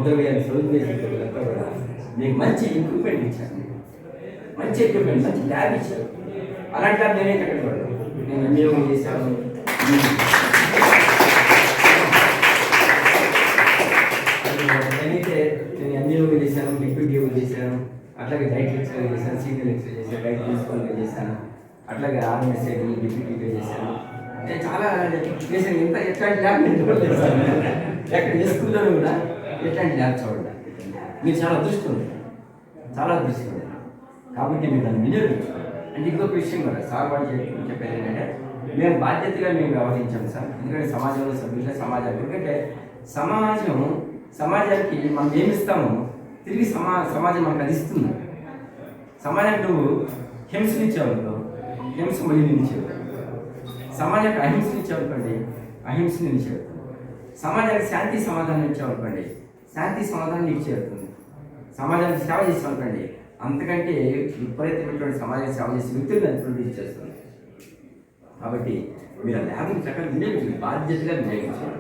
సౌందర్యాన్ని సౌందర్యంతో కూడా మీకు మంచి ఎక్విప్మెంట్ ఇచ్చారు. మంచి ఎక్విప్మెంట్, మంచి ల్యాబ్ ఇచ్చారు. అలాంటి ల్యాబ్ నేనే కట్టకూడదు. నేను వినియోగం చేశాను. నేను ఎంబీఓ చేశాను, డిప్యూటీఓ చేశాను, అట్లాగే డైట్ లెక్చరర్ చేశాను, సీనియర్ లెక్చరర్ చేశాను, డైట్ ప్రిన్సిపల్గా చేశాను, అట్లాగే ఆర్ఎంఎస్ఐ డిప్యూటీగా చేశాను. నేను చాలా చేశాను. ఇంత ఎట్లాంటి ల్యాబ్ నేను చూడలేదు. ఎక్కడ ఏ స్కూల్లోనూ కూడా ఎట్లాంటి ల్యాబ్ చూడండి. మీరు చాలా అదృష్టం, చాలా అదృష్టం. కాబట్టి మీరు దాన్ని వినియోగించుకోండి. అంటే ఇంకొక విషయం కూడా సార్ వాళ్ళు చెప్పేది ఏంటంటే, మేము బాధ్యతగా మేము వ్యవహరించాము సార్. ఎందుకంటే సమాజంలో సభ్యులుగా సమాజానికి, ఎందుకంటే సమాజానికి మనం ఏమి ఇస్తామో తిరిగి సమాజం మనకు అది ఇస్తుంది. సమాజానికి నువ్వు హింసనిచ్చావు అనుకో, హింస మళ్ళీ నిలిచేవు. సమాజానికి అహింసనిచ్చావు అనుకోండి, అహింసని నిలిచేవు. సమాజానికి శాంతి సమాధానం ఇచ్చావు అనుకోండి, శాంతి సమాధానం ఇచ్చేస్తుంది. సమాజానికి సేవ చేస్తాం అనుకోండి, అంతకంటే విపరీతమైనటువంటి సమాజానికి సేవ చేసే వ్యక్తులు దాన్ని ప్రొడ్యూస్ చేస్తుంది. కాబట్టి మీరు ఆ ల్యాబ్ని చక్కగా వినియోగించాలి, బాధ్యతగా వినియోగించాలి.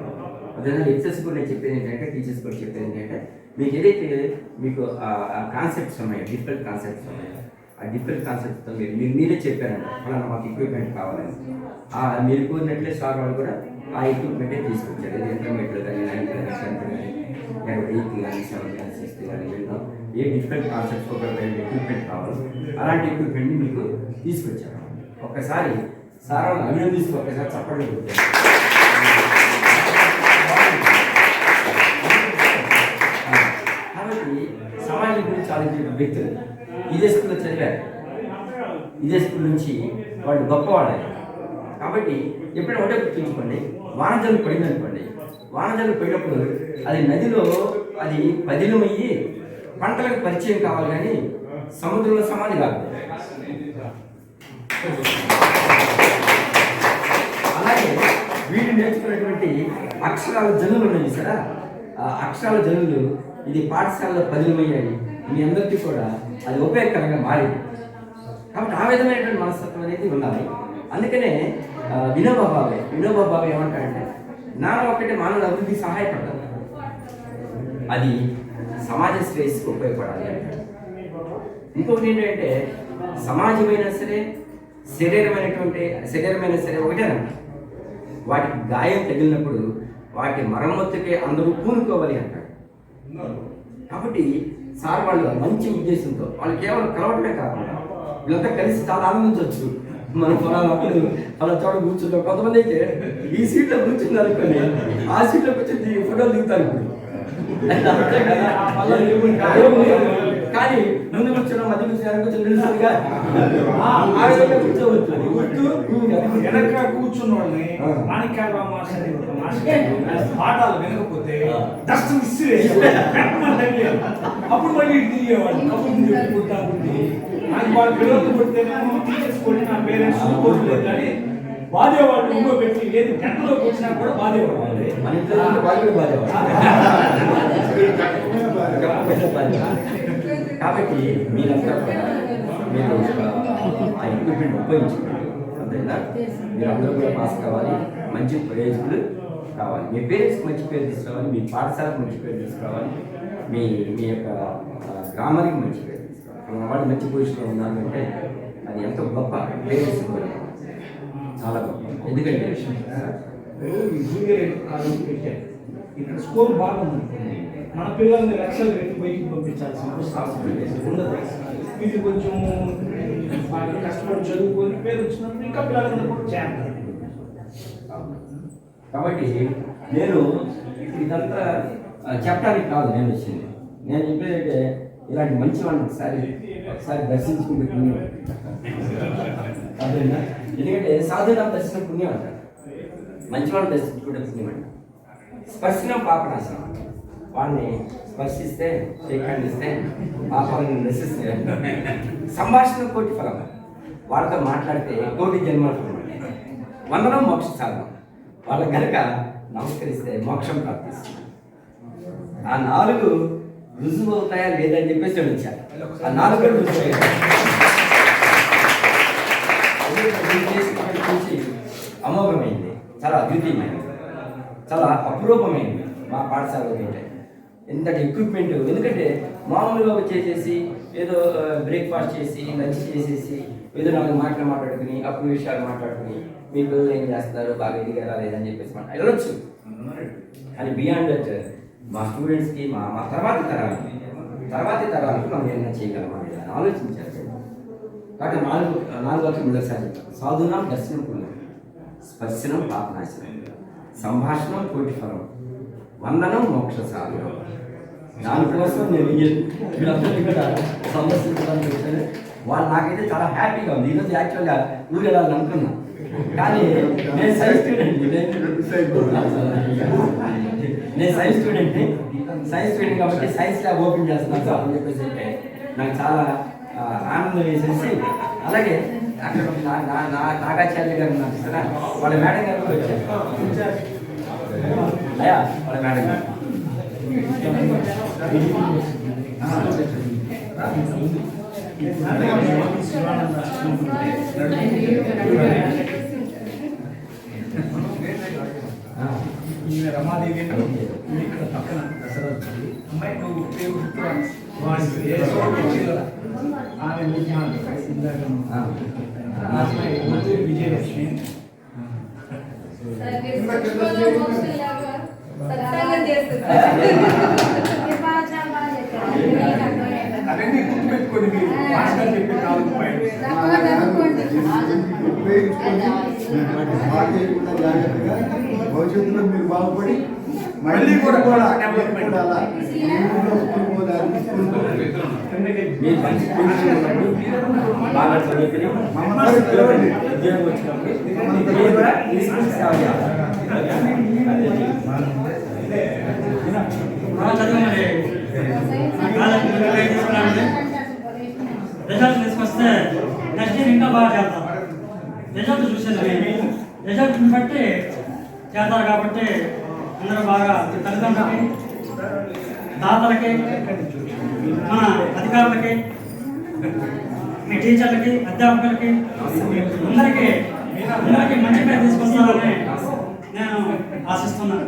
అదే లెక్చర్స్ కూడా నేను చెప్పేది ఏంటంటే, టీచర్స్ కూడా చెప్పేది ఏంటంటే, మీకు ఏదైతే మీకు ఆ కాన్సెప్ట్స్ ఉన్నాయో, డిఫరెంట్ కాన్సెప్ట్స్ ఉన్నాయో, ఆ డిఫరెంట్ కాన్సెప్ట్తో మీరే చెప్పారంట ఫలానా మాకు ఎక్విప్మెంట్ కావాలని. మీరు కోరినట్లే సార్ వాళ్ళు కూడా ఆ ఎక్విప్మెంటే తీసుకొచ్చారు. ఇది ఇంటర్మీడియట్ కానీ 9th కానీ 10th కానీ 8th కానీ 7th కానీ 6th కానీ వెళ్ళాం. ఏ డిఫరెంట్ కాన్సెప్ట్స్ ఒక ఎక్విప్మెంట్ కావాలి, అలాంటి ఎక్విప్మెంట్ని మీకు తీసుకొచ్చారు. ఒక్కసారి సార్ వాళ్ళు అభినందిస్తూ ఒక్కసారి చప్పట్లు కొట్టారు. కాబట్టి సమాజం గురించి ఆలోచించిన వ్యక్తులు ఇదే స్కూల్లో చదివారు, ఇదే స్కూల్ నుంచి వాళ్ళు గొప్పవాళ్ళు. కాబట్టి ఎప్పుడైనా ఒకటే గుర్తుంచుకోండి, వానజల్లు పడిందనుకోండి, వానజల్లు పడినప్పుడు అది నదిలో అది పదిలమయ్యి పంటలకు పరిచయం కావాలి, కానీ సముద్రంలో సమాధి కాదు. అలాగే వీళ్ళు నేర్చుకున్నటువంటి అక్షరాల జనులు ఉన్నాయి సరే, ఆ అక్షరాల జనులు ఇది పాఠశాలలో పదిలమయ్యాయి. మీ అందరికీ కూడా అది ఉపయోగకరంగా మారింది. కాబట్టి ఆ విధమైనటువంటి మనస్తత్వం అనేది ఉండాలి. అందుకనే వినోబా భావే ఏమంటాడంటే, జ్ఞానం ఒకటి మానవుల అభివృద్ధికి సహాయపడాలి, అది సమాజ శ్రేయస్సుకు ఉపయోగపడాలి అంటాడు. ఇంకొకటి ఏంటంటే, సమాజమైనా సరే శరీరమైనా సరే ఒకటేనంట. వాటికి గాయం తగిలినప్పుడు వాటి మరమ్మతుకే అందరూ పూనుకోవాలి అంటాడు. కాబట్టి సార్ వాళ్ళు మంచి ఉద్దేశంతో వాళ్ళు కేవలం కలవటమే కాకుండా వీళ్ళంతా కలిసి చాలా ఆనందించవచ్చు. మనం పొలాలప్పుడు అలా చోట కూర్చుంటాం. కొంతమంది అయితే ఈ సీట్లో కూర్చుంది అనుకోండి, ఆ సీట్లో కూర్చొని ఫోటోలు దిగుతారు. కానీ ముందు కూర్చున్న మధ్య కూర్చున్న కొంచెం నిలుస్తుందిగా కూర్చోవచ్చు. వెనక కూర్చున్న వాళ్ళని పాఠాలు వినకపోతే డస్ట్ విసిరేసి అప్పుడు మళ్ళీ తిరిగేవాళ్ళు. అప్పుడు నాకు వాళ్ళ పిల్లలు కొడితే టీచర్స్ కొట్టి నా పేరెంట్స్ కొట్టలేదు, కానీ బాధేవాళ్ళు. ఇంకో పెట్టి ఏది గంటలోకి వచ్చినా కూడా బాధేవాళ్ళు. కాబట్టి మీరంతా మీరు ఆ ఎక్విప్మెంట్ ఉపయోగించుకోండి. అంతేనా? మీరు అందరూ కూడా పాస్ కావాలి, మంచి ప్రయోజకులు కావాలి, మీ పేరెంట్స్కి మంచి పేరు తీసుకురావాలి, మీ పాఠశాలకు మంచి పేరు తీసుకురావాలి, మీ యొక్క గ్రామానికి మంచి పేరు తీసుకురావాలి. వాళ్ళు మంచి పొజిషన్లో ఉన్నారంటే అది ఎంతో గొప్ప. పేరెంట్స్ కూడా చాలా గొప్ప. ఎందుకంటే జూనియర్ కాలేజ్ పెట్టారు, ఇక్కడ స్కోర్ బాగుంది, మన పిల్లల్ని లక్షలు పెట్టి బయటికి పంపించాల్సిన అవసరం ఉండదు. ఇది కొంచెం బాగా కష్టపడి చదువుకొని పేరు వచ్చినప్పుడు ఇంకా పిల్లలందరూ కూడా చేస్తారు. కాబట్టి నేను ఇదంతా చెప్పడానికి కాదు నేను వచ్చింది. నేను చెప్పేదంటే ఇలాంటి మంచి వాళ్ళని ఒకసారి దర్శించుకుంటే పుణ్యం. అదేనా? ఎందుకంటే సాధువుల దర్శనం పుణ్యం అంటారు, మంచి వాళ్ళని దర్శించుకుంటే పుణ్యం అంట. స్పర్శనం పాపనాశనం. వాడిని స్పర్శిస్తే స్వీకరిస్తే పాపాలను నశిస్తే. సంభాషణ కోటి ఫలం. వాళ్ళతో మాట్లాడితే కోటి జన్మల ఫలం. వందనం మోక్ష సాధనం. వాళ్ళకి కనుక నమస్కరిస్తే మోక్షం ప్రాప్తిస్తుంది. ఆ 4 రుజువు అవుతాయా లేదని చెప్పేసి వచ్చారు. ఆ 4 రుజువు అమోఘమైంది, చాలా అద్వితీయమైనది, చాలా అపురూపమైంది. మా పాఠశాలలో ఏంటంటే ఎంత ఎక్విప్మెంట్. ఎందుకంటే మామూలుగా వచ్చేసేసి ఏదో బ్రేక్ఫాస్ట్ చేసి లంచ్ చేసేసి ఏదో 4 మాటలు మాట్లాడుకుని అప్పుడు విషయాలు మాట్లాడుకుని మీ పిల్లలు ఏం చేస్తారు, బాగా ఎదిగారా లేదని చెప్పేసి వెళ్ళొచ్చు. కానీ బియాండ్ దట్ మా స్టూడెంట్స్కి మా తర్వాతి తరాలకు మనం ఏమైనా చేయగలమా అని ఆలోచించారు. కాబట్టి 4 వాక్యం మొదటిసారి చెప్తాను. సాధునాం దర్శనం పుణ్యం, స్పర్శనం పాపనాశనం, సంభాషణం కోటి ఫలం, వందనం మోక్ష సాధనం. దానికోసం నేను వీళ్ళందరినీ కూడా సందర్శించడానికి వచ్చాను. వాళ్ళు నాకైతే చాలా హ్యాపీగా ఉంది. ఈరోజు యాక్చువల్గా ఊరు వెళ్ళాలని అనుకున్నా, కానీ నేను సైన్స్ స్టూడెంట్ కాబట్టి సైన్స్ ల్యాబ్ ఓపెన్ చేస్తున్నాను సార్ అని చెప్పేసి అంటే నాకు చాలా ఆనందం వేసేసి, అలాగే అక్కడ నాగాచార్య గారు ఉన్నారు కదా, వాళ్ళ మేడం గారు కూడా వచ్చారు. అయ్యా వాళ్ళ మేడం గారు ఈమె రమాదేవి ఇక్కడ పక్కన దశరథ అమ్మాయి నువ్వు పేరు ఆమె విజయలక్ష్మి. అవన్నీ గుర్తుపెట్టుకోండి మీరు మాస్టర్ చెప్పే 4 పాయింట్స్. జాగ్రత్తగా భవిష్యత్తులో మీరు బాగుపడి మళ్ళీ కూడా మీరు మంచి పొజిషన్ ఉన్నప్పుడు బాగా చదువుకుని ఉద్యోగం వచ్చినప్పుడు మీరు కూడా ఈ స్కూల్ సేవ చేయాలి. రిజల్ట్ తీసుకొస్తే నెక్స్ట్ ఇయర్ ఇంకా బాగా చేద్దాం. రిజల్ట్ చూసేది రిజల్ట్ని బట్టి చేస్తారు. కాబట్టి అందరూ బాగా తల్లిదండ్రులకి, తాతలకి, మన అధికారులకి, మీ టీచర్లకి, అధ్యాపకులకి అందరికీ మంచి పేరు తీసుకొస్తారని నేను ఆశిస్తున్నాను.